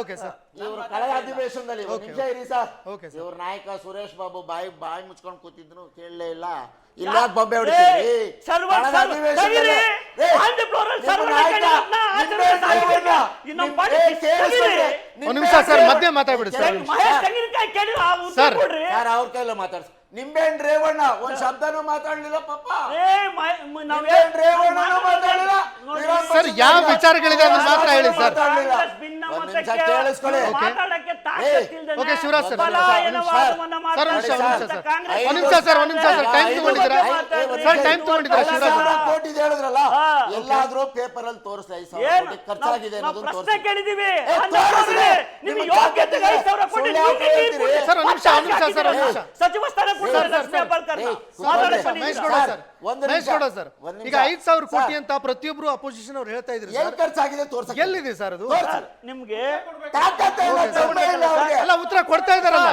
Okay sir. ಇವರು ಕಳೆದ ಅಧಿವೇಶನದಲ್ಲಿ ನಿಮಿಷ ಇರಿ ಸರ್. Okay sir. ಇವ್ರ ನಾಯಕ ಸುರೇಶ್ ಬಾಬು ಬಾಯಿ ಮುಚ್ಕೊಂಡು ಕೂತಿದ್ರು, ಕೇಳಲೇ ಇಲ್ಲ. ಇಲ್ಲ ಬೊಬ್ಬೆ ಹೊಡಿತೀರಿ. ಒಂದು ನಿಮಿಷ ಸರ್, ಮಧ್ಯೆ ಮಾತಾಡ್ಬಿಡಿ ಸರ್. ಸರ್ ಅವ್ರ ಕೈಲ ಮಾತಾಡ್ಸ. ನಿಂಬೆಹಣ್ಣು ರೇವಣ್ಣ ಒಂದ್ ಶಬ್ದನೂ ಮಾತಾಡ್ಲಿಲ್ಲ ಪಾಪ. ರೇವಣ್ಣನೂ ಮಾತಾಡಲಿಲ್ಲ ಸರ್. ಯಾವ ವಿಚಾರಗಳಿದೆ ಅದನ್ನ ಮಾತ್ರ ಹೇಳಿ ಸರ್. ಕೇಳಿಸ್ಕೊಳ್ಳಿ. ಓಕೆ ಶಿವರಾಜ್ ಸರ್, ಒಂದ್ ನಿಮಿಷ ಸರ್, ಟೈಮ್ ತಗೊಂಡಿದ್ದೀರಾ ಸರ್, ಟೈಮ್ ತಗೊಂಡಿದ್ದೀರಾ ಶಿವರಾಜ್ ಸರ್? ಕೋಟಿ ಹೇಳಿದ್ರಲ್ಲ, ಎಲ್ಲಾದ್ರೂ ಪೇಪರ್ ಅಲ್ಲಿ ತೋರಿಸ್ತಾ 5,000 ಕೋಟಿ ಖರ್ಚಾಗಿದೆ ಅನ್ನೋದನ್ನ ಸರ್. ಒಂದ್ ನಿಮಿಷ ಸರ್, ಸಚಿವ ಸ್ಥಾನ ಮಹೇಶ್ ಗೌಡ ಸರ್, ಈಗ 5,000 ಕೋಟಿ ಅಂತ ಪ್ರತಿಯೊಬ್ರು ಅಪೋಸಿಷನ್ ಅವ್ರು ಹೇಳ್ತಾ ಇದ್ರು. ಖರ್ಚಾಗಿದೆ ತೋರ್ಸ, ಎಲ್ಲಿದೆ ಸರ್ ಅದು? ನಿಮ್ಗೆ ಎಲ್ಲ ಉತ್ತರ ಕೊಡ್ತಾ ಇದಾರಲ್ಲ.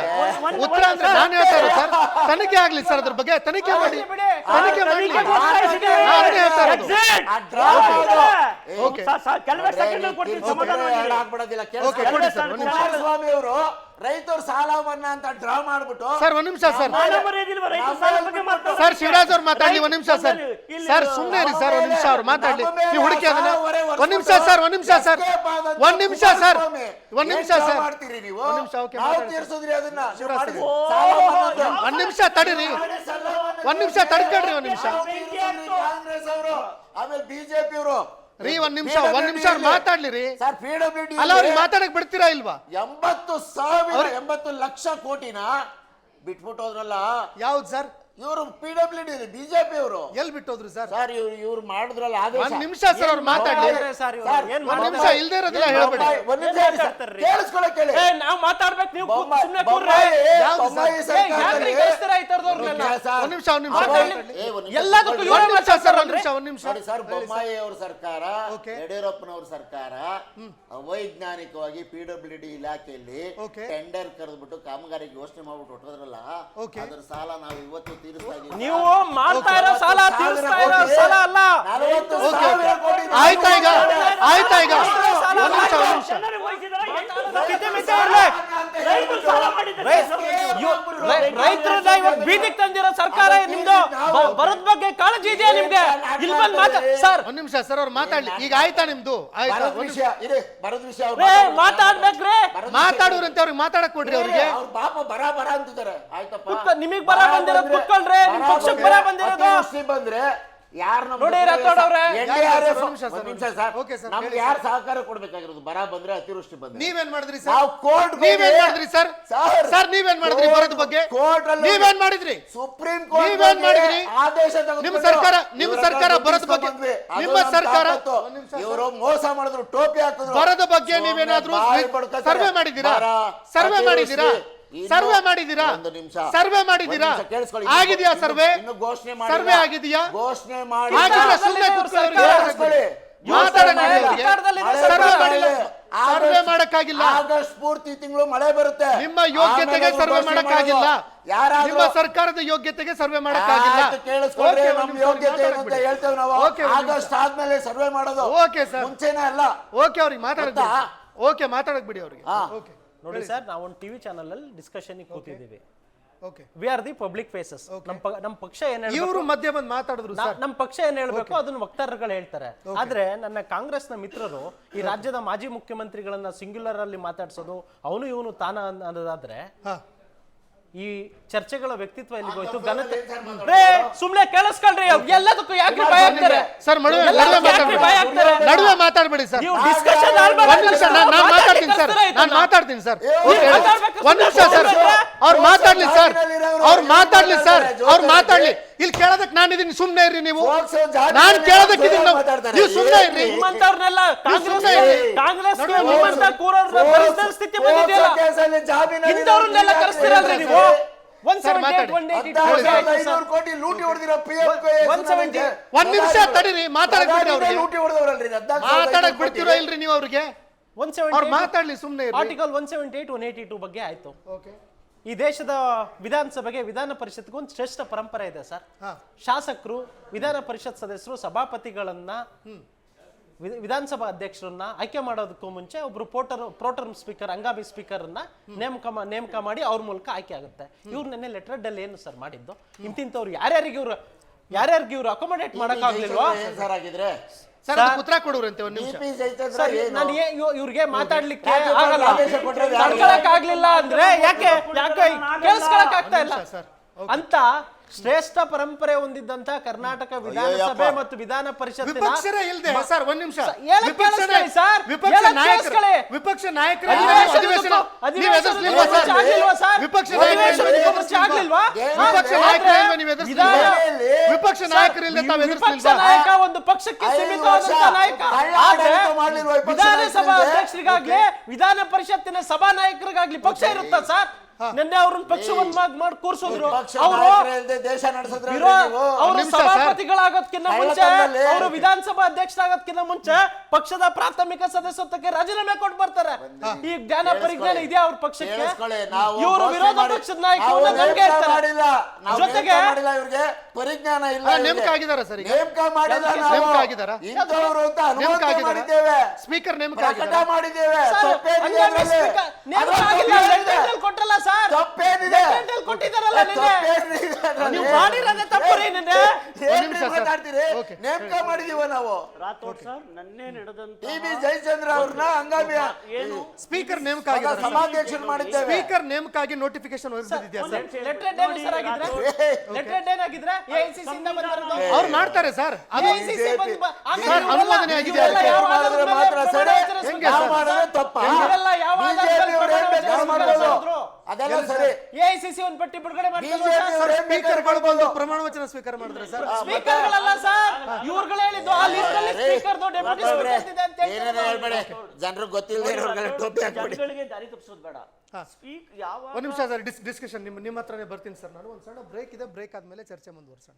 ಉತ್ತರ ಅಂದ್ರೆ ನಾನು ಹೇಳ್ತಾ ಇರೋದು ಸರ್, ತನಿಖೆ ಆಗ್ಲಿ ಸರ್, ಅದ್ರ ಬಗ್ಗೆ ತನಿಖೆ ಮಾಡಿ, ತನಿಖೆ ಮಾಡ್ಲಿ. ಕುಮಾರಸ್ವಾಮಿ ಅವರು ರೈತರು ಸಾಲ ಮನ್ನಾ ಅಂತ ಡ್ರಾ ಮಾಡ್ಬಿಟ್ಟು ಸರ್, ಒಂದ್ ನಿಮಿಷ ಸರ್, ಸರ್ ಶಿವರಾಜ್ ಅವ್ರು ಮಾತಾಡ್ಲಿ. ಒಂದ್ ನಿಮಿಷ ಸರ್, ಸರ್ ಸುಮ್ಮನೆ ಇರಿ ಸರ್, ಒಂದ್ ನಿಮಿಷ ಅವ್ರು ಮಾತಾಡ್ಲಿ. ನೀವು ಹುಡುಕಿ ಅದನ್ನ. ಒಂದ್ ನಿಮಿಷ ಸರ್, ಒಂದ್ ನಿಮಿಷ ಸರ್, ಒಂದ್ ನಿಮಿಷ ಸರ್, ಒಂದ್ ನಿಮಿಷ ಸರ್, ಮಾಡ್ತೀರಿ ನೀವು. ಒಂದ್ ನಿಮಿಷ. ಓಕೆ, ತೀರ್ಸಿದ್ರಿ ಅದನ್ನ. ಒಂದ್ ನಿಮಿಷ ತಡೀರಿ, ಒಂದ್ ನಿಮಿಷ ತಡ್ಕೊಳ್ರಿ, ಒಂದ್ ನಿಮಿಷ. ಕಾಂಗ್ರೆಸ್ ಅವರು ಆಮೇಲೆ ಬಿಜೆಪಿ ಅವರು ರೀ, ಒಂದ್ ನಿಮಿಷ ಅವ್ರು ಮಾತಾಡ್ಲಿ ರೀ. ಸರ್, PWD ಅಲ್ಲ, ಅವ್ರಿಗೆ ಮಾತಾಡಕ್ ಬಿಡ್ತೀರಾ ಇಲ್ವಾ? 80 ಲಕ್ಷ ಕೋಟಿನ ಬಿಟ್ಬಿಟ್ಟು ಹೋದ್ರಲ್ಲ. ಯಾವ್ದು ಸರ್? ಇವರು PWD ಬಿಜೆಪಿ ಅವರು ಎಲ್ಲಿ ಬಿಟ್ಟೋದ್ರು ಸರ್? ಸರ್ ಇವ್ರು ಮಾಡಿದ್ರಲ್ಲ ಆದೇಶ. ಒಂದ್ ನಿಮಿಷ ಸರ್, ಅವ್ರು ಮಾತಾಡ್ಲಿ. ಒಂದ್ ನಿಮಿಷ ಇಲ್ದೇ ಇರೋದಿಲ್ಲ ಹೇಳ್ಬೇಡಿ. ಒಂದ್ ನಿಮಿಷ ಕೇಳಿಸ್ಕೊಳ್ಳೋ ಕೇಳಿ. ನಾವ್ ಮಾತಾಡ್ಬೇಕು, ನೀವು ಸುಮ್ಮನೆ ಒಂದ್ ನಿಮಿಷ ಎಲ್ಲದಕ್ಕೂ ಒಂದ್ ನಿಮಿಷ ಸರ್. ಬೊಮ್ಮಾಯಿ ಅವ್ರ ಸರ್ಕಾರ, ಯಡಿಯೂರಪ್ಪನವ್ರ ಸರ್ಕಾರ ಅವೈಜ್ಞಾನಿಕವಾಗಿ PWD ಇಲಾಖೆಯಲ್ಲಿ ಟೆಂಡರ್ ಕರೆದ್ಬಿಟ್ಟು ಕಾಮಗಾರಿಗೆ ಘೋಷಣೆ ಮಾಡ್ಬಿಟ್ಟು ಹೊಟ್ಟೋದ್ರಲ್ಲ, ಅದ್ರ ಸಾಲ ನಾವು ಇವತ್ತು ನೀವು ಮಾಡ್ತಾ ಇರೋ ಸಾಲ ತೀರಿಸ್ತಾ ಇರೋ ಸಾಲ ಅಲ್ಲ. ಆಯ್ತಾ ಈಗ? ಆಯ್ತಾ ಈಗ? ರೈತರನ್ನ ಇವತ್ತು ಬೀದಿಗೆ ತಂದಿರೋ ಸರ್ಕಾರ ನಿಮ್ದು. ಬರೋದ್ ಬಗ್ಗೆ ಕಾಳಜಿ ಇದೆಯಾ ನಿಮ್ಗೆ? ಇಲ್ಲಿ ಬಂದು ಸರ್, ಒಂದ್ ನಿಮಿಷ ಸರ್, ಅವ್ರು ಮಾತಾಡ್ಲಿ. ಈಗ ಆಯ್ತಾ ನಿಮ್ದು? ಮಾತಾಡ್ಬೇಕ್ರಿ. ಮಾತಾಡೋರಂತೆ ಅವ್ರಿಗೆ ಮಾತಾಡಕ್ ಕೊಡ್ರಿ. ಅವ್ರಿಗೆ ಪಾಪ ಬರ ಅಂತಿದ್ದಾರೆ. ಆಯ್ತಪ್ಪ, ನಿಮಗ್ ಬರ ಬಂದಿರೋದು ಕುತ್ಕೊಳ್ರಿ. ನಿಮ್ ಪಕ್ಷಕ್ಕೆ ಬರ ಬಂದಿರೋದು ಬಂದ್ರೆ ಯಾರು ನೋಡಿ ರಾಥೋಡ್ ಅವ್ರೆ, ನಮ್ಗೆ ಯಾರು ಸಹಕಾರ ಕೊಡ್ಬೇಕಾಗಿರೋದು? ಬರ ಬಂದ್ರೆ, ಅತಿವೃಷ್ಟಿ ಬಂದ್ರೆ ನೀವೇನ್ ಮಾಡಿದ್ರಿ ಸರ್? ನೀವೇನ್ ಮಾಡಿದ್ರಿ ಸರ್? ಸರ್ ನೀವೇನ್ ಮಾಡಿದ್ರಿ ಬರದ ಬಗ್ಗೆ? ನೀವೇನ್ ಮಾಡಿದ್ರಿ? ಸುಪ್ರೀಂ ಕೋರ್ಟ್ ನೀವೇನ್ ಮಾಡಿದ್ರಿ? ಆದೇಶ ನಿಮ್ಮ ಸರ್ಕಾರ ಬರದ ಬಗ್ಗೆ, ನಿಮ್ಮ ಸರ್ಕಾರ ಇವರು ಮೋಸ ಮಾಡಿದ್ರು, ಟೋಪಿ ಹಾಕಿದ್ರು. ಬರದ ಬಗ್ಗೆ ನೀವೇನಾದ್ರೂ ಸರ್ವೆ ಮಾಡಿದ್ದೀರಾ? ಸರ್ವೆ ಮಾಡಿದ್ದೀರಾ? ಸರ್ವೆ ಮಾಡಿದ್ದೀರಾ? ಸರ್ವೆ ಮಾಡಿದ್ದೀರಾ? ಆಗಿದೆಯಾ ಸರ್ವೆ? ಸರ್ವೆ ಆಗಿದೆಯಾ? ಘೋಷಣೆ ಮಾಡಿ ಸರ್ವೆ ಮಾಡಕ್ಕಾಗಿಲ್ಲ. ಆಗಸ್ಟ್ ಪೂರ್ತಿ ತಿಂಗಳು ಮಳೆ ಬರುತ್ತೆ. ನಿಮ್ಮ ಯೋಗ್ಯತೆಗೆ ಸರ್ವೆ ಮಾಡಕ್ಕಾಗಿಲ್ಲ. ನಿಮ್ಮ ಸರ್ಕಾರದ ಯೋಗ್ಯತೆಗೆ ಸರ್ವೆ ಮಾಡಕ್ಕಾಗಿಲ್ಲ. ಕೇಳಿಸ್ಕೊಂಡ್ರೆ ನಮ್ಮ ಯೋಗ್ಯತೆ ಏನು ಅಂತ ಹೇಳ್ತೇವೆ ನಾವು. ಆಗಸ್ಟ್ ಆದ್ಮೇಲೆ ಸರ್ವೆ ಮಾಡೋದು. ಓಕೆ ಸರ್, ಮುಂಚೆನೇ ಅಲ್ಲ. ಓಕೆ, ಅವ್ರಿಗೆ ಮಾತಾಡಕ್ ಓಕೆ, ಮಾತಾಡಕ್ ಬಿಡಿ ಅವ್ರಿಗೆ. ಓಕೆ ನೋಡಿ ಸರ್, ನಾವು ಒಂದು ಟಿವಿ ಚಾನಲ್ ಅಲ್ಲಿ ಡಿಸ್ಕಷನ್ ಕೂತಿದ್ದೀವಿ. Okay, we are the public faces. ನಮ್ಮ ಪಕ್ಷ ಏನ್ ಇವರು ಮಧ್ಯೆ ಬಂದು ಮಾತಾಡಿದ್ರು. ನಮ್ಮ ಪಕ್ಷ ಏನ್ ಹೇಳ್ಬೇಕು ಅದನ್ನ ವಕ್ತಾರರುಗಳು ಹೇಳ್ತಾರೆ. ಆದ್ರೆ ನನ್ನ ಕಾಂಗ್ರೆಸ್ನ ಮಿತ್ರರು ಈ ರಾಜ್ಯದ ಮಾಜಿ ಮುಖ್ಯಮಂತ್ರಿಗಳನ್ನ ಸಿಂಗ್ಯುಲರ್ ಅಲ್ಲಿ ಮಾತಾಡ್ಸೋದು, ಅವನು ಇವನು ತಾನ ಅನ್ನೋದಾದ್ರೆ ಈ ಚರ್ಚೆಗಳ ವ್ಯಕ್ತಿತ್ವ ಎಲ್ಲಿಗೆ ಹೋಯ್ತು? ಘನತೆ ಸುಮ್ನೆ ಕೇಳಿಸ್ಕೊಳ್ರಿ. ಎಲ್ಲದಕ್ಕೂ ಯಾಕೆ ಭಯ ಆಗ್ತಾರೆ ಸರ್? ನಡುವೆ ಮಾತಾಡ್ಬೇಡಿ ಸರ್. ನಾನು ಮಾತಾಡ್ತೀನಿ ಸರ್, ನಾನು ಮಾತಾಡ್ತೀನಿ ಸರ್. ಒಂದ್ ನಿಮಿಷ ಸರ್, ಅವ್ರು ಮಾತಾಡ್ಲಿ ಸರ್, ಅವ್ರು ಮಾತಾಡ್ಲಿ ಸರ್, ಅವ್ರು ಮಾತಾಡ್ಲಿ. ಇಲ್ಲಿ ಕೇಳೋದಕ್ಕೆ ನಾನಿದ್ದೀನಿ, ಸುಮ್ನೆ ಇರ್ರಿ ನೀವು. ನಾನ್ ಕೇಳೋದಕ್ಕಿದ್ದೀನಿ, ನೀವು ಸುಮ್ನೆ ಇರ್ರಿ. ನಿಮ್ಮಂತವ್ರನ್ನೆಲ್ಲ ಕಾಂಗ್ರೆಸ್ ಸ್ಥಿತಿ ಬಂದಿದೆಯಲ್ಲ, ಇಂಥವ್ರನ್ನೆಲ್ಲ ಕರೆಸ್ತೀರಲ್ರಿ ನೀವು. 178 ಕೋಟಿ ಲೂಟಿ ಹೊಡೆದಿರೋ ಒಂದ್ ನಿಮಿಷ ತಡೀರಿ, ಮಾತಾಡಕ್ ಬಿಡ್ರಿ ಅವ್ರಿಗೆ. ಲೂಟಿ ಹೊಡೆದವರಲ್ರಿ, ಮಾತಾಡಕ್ ಬಿಡ್ತೀರೋ ಇಲ್ರಿ ನೀವು ಅವ್ರಿಗೆ? ಮಾತಾಡ್ಲಿ ಸುಮ್ನೆ. ಆರ್ಟಿಕಲ್ 178, 182 ಬಗ್ಗೆ ಆಯ್ತು. ಈ ದೇಶದ ವಿಧಾನಸಭೆಗೆ, ವಿಧಾನ ಪರಿಷತ್ಗೆ ಒಂದು ಶ್ರೇಷ್ಠ ಪರಂಪರೆ ಇದೆ ಸರ್. ಶಾಸಕರು, ವಿಧಾನ ಪರಿಷತ್ ಸದಸ್ಯರು, ಸಭಾಪತಿಗಳನ್ನ ವಿಧಾನಸಭಾ ಅಧ್ಯಕ್ಷರನ್ನ ಆಯ್ಕೆ ಮಾಡೋದಕ್ಕೂ ಮುಂಚೆ ಒಬ್ರು ಪ್ರೋಟರ್ಮ್ ಸ್ಪೀಕರ್ ಹಂಗಾಮಿ ಸ್ಪೀಕರ್ ಅನ್ನ ನೇಮಕ ಮಾಡಿ ಅವ್ರ ಮೂಲಕ ಆಯ್ಕೆ ಆಗುತ್ತೆ. ಇವ್ರು ನೆನ್ನೆ ಲೆಟರ್ ಡೆಲ್ಲಿ ಏನು ಸರ್ ಮಾಡಿದ್ದು? ಇಂತಿಂತವ್ರು ಯಾರ್ಯಾರಿಗೆ ಇವ್ರು ಅಕೊಮಡೇಟ್ ಮಾಡಕ್ಕಾಗ್ಲಿಲ್ವಾ ಸರ್ ಆಗಿದ್ರೆ ಸರ್ ಉತ್ತರ ಕೊಡುವ್ರಂತೆ ಒಂದ್ ನಿಮಿಷ. ನಾನು ಇವ್ರಿಗೆ ಮಾತಾಡ್ಲಿಕ್ಕೆ ಆಗಲ್ಲ ಆಗ್ಲಿಲ್ಲ ಅಂದ್ರೆ ಯಾಕೆ ಕೇಳಿಸ್ಕೊಳಕ್ ಆಗ್ತಾ ಇಲ್ಲ ಅಂತ ಶ್ರೇಷ್ಠ ಪರಂಪರೆ ಹೊಂದಿದ್ದಂತ ಕರ್ನಾಟಕ ವಿಧಾನಸಭೆ ಮತ್ತು ವಿಧಾನ ಪರಿಷತ್ ವಿಪಕ್ಷರೇ ಇಲ್ದೆ ಸರ್ ಒಂದ್ ನಿಮಿಷ ವಿಪಕ್ಷ ನಾಯಕರ ವಿಪಕ್ಷ ನಾಯಕರಿಲ್ಲದೆ ತಾವು ಎದುರಿಸಲಿಲ್ವಾ? ಒಂದು ಪಕ್ಷಕ್ಕೆ ಸೀಮಿತವಾದಂತ ನಾಯಕ ವಿಧಾನಸಭಾ ಅಧ್ಯಕ್ಷರಿಗಾಗ್ಲಿ ವಿಧಾನ ಪರಿಷತ್ತಿನ ಸಭಾ ನಾಯಕರಿಗಾಗ್ಲಿ ಪಕ್ಷ ಇರುತ್ತಾ ಸರ್? ನಿನ್ನೆ ಅವ್ರನ್ನ ಪಕ್ಷವನ್ನ ಮಾಡಿ ಕೂರ್ಸಿದ್ರು. ದೇಶ ನಡೆಸಿದ್ರೆ ಅವರು ಸಭಾಪತಿಗಳಾಗೋದ್ಕಿಂತ ಮುಂಚೆ ಅವರು ವಿಧಾನಸಭಾ ಅಧ್ಯಕ್ಷರಾಗೋದ್ಕಿಂತ ಮುಂಚೆ ಪಕ್ಷದ ಪ್ರಾಥಮಿಕ ಸದಸ್ಯತ್ವಕ್ಕೆ ರಾಜೀನಾಮೆ ಕೊಟ್ಟು ಬರ್ತಾರೆ. ಈ ಜ್ಞಾನ ಪರಿಜ್ಞಾನ ಇದೆಯಾ ಅವ್ರ ಪಕ್ಷಕ್ಕೆ? ಇವರು ವಿರೋಧ ಪಕ್ಷದ ನಾಯಕರು ನಮ್ಗೆ ಹೇಳ್ತಾರೆ. ಜೊತೆಗೆ ಪರಿಜ್ಞಾನ ಇಲ್ಲ, ನೇಮಕ ಆಗಿದಾರ ಸರ್? ನೇಮಕ ಮಾಡಿದಾರ ಇಂಥವ್ರು ಅಂತ ಅನುಮೋದನೆ ಮಾಡಿದ್ದೇವೆ, ಸ್ಪೀಕರ್ ನೇಮಕ ಪ್ರಕಟ ಮಾಡಿದ್ದೇವೆ. ಕೊಟ್ಟಲ್ಲ ಸರ್, ತಪ್ಪೇನಿದೆ? ಕೊಟ್ಟಿದ್ದಾರಲ್ಲ ನೀವು ಮಾಡಿರೋದೇ ತಪ್ಪು ರೀ. ನೇಮಕ ಮಾಡಿದೀವ ನಾವು. ರಾಥೋಡ್ ಸರ್ ನನ್ನೇ ನಡೆದಂತ ಟಿ.ಬಿ. ಜಯಚಂದ್ರ ಅವ್ರನ್ನ ಹಂಗಾಮಿ ಸ್ಪೀಕರ್ ನೇಮಕ ಆಗಿದ್ದಾರೆ, ಸಭಾಧ್ಯಕ್ಷರು ಮಾಡಿದ್ದೇವೆ. ಸ್ಪೀಕರ್ ನೇಮಕ ಆಗಿ ನೋಟಿಫಿಕೇಶನ್ ಹೊರಬಿದ್ದಿದ್ಯಾ ಸರ್? ಅವ್ರು ಮಾಡ್ತಾರೆ ಸರ್, ಅದು ಅನುಮೋದನೆ ಆಗಿದೆ. ಮಾತ್ರ ಸರಿ, ನಾವು ಮಾಡಿದ್ರೆ ತಪ್ಪ. ಅದೆಲ್ಲ ಸರಿ. ಎಐಸಿಸಿ ಒಂದು ಪಟ್ಟಿ ಬಿಡುಗಡೆ ಸ್ಪೀಕರ್ಗಳು ಬಂದು ಪ್ರಮಾಣ ವಚನ ಸ್ವೀಕಾರ ಮಾಡಿದ್ರೆ ಸರ್? ಸ್ಪೀಕರ್ಗಳಲ್ಲ ಸರ್, ಇವ್ರುಗಳು ಹೇಳಿದ್ದು ಆ ಲಿಸ್ಟ್ ಅಲ್ಲಿ ಸ್ಪೀಕರ್ ಡೆಪ್ಯೂಟಿ ಸ್ಪೀಕರ್ ಇದೆ ಅಂತ ಹೇಳ್ಬೇಡಿ, ಜನರಿಗೆ ಗೊತ್ತಿಲ್ಲದೆ ಟೋಪಿ ಹಾಕ್ಬಿಡಿ. ಜನಗಳಿಗೆ ದಾರಿ ತಪ್ಪಿಸೋದು ಬೇಡ. ಸ್ಪೀಕ್ ಯಾವ ಒಂದ್ ನಿಮಿಷ ಸರ್, ಡಿಸ್ಕಷನ್ ನಿಮ್ಮ ಹತ್ರನೇ ಬರ್ತೀನಿ ಸರ್ ನಾನು. ಒಂದು ಸಣ್ಣ ಬ್ರೇಕ್ ಇದೆ, ಬ್ರೇಕ್ ಆದ್ಮೇಲೆ ಚರ್ಚೆ ಮುಂದುವರ್ಸೋಣ.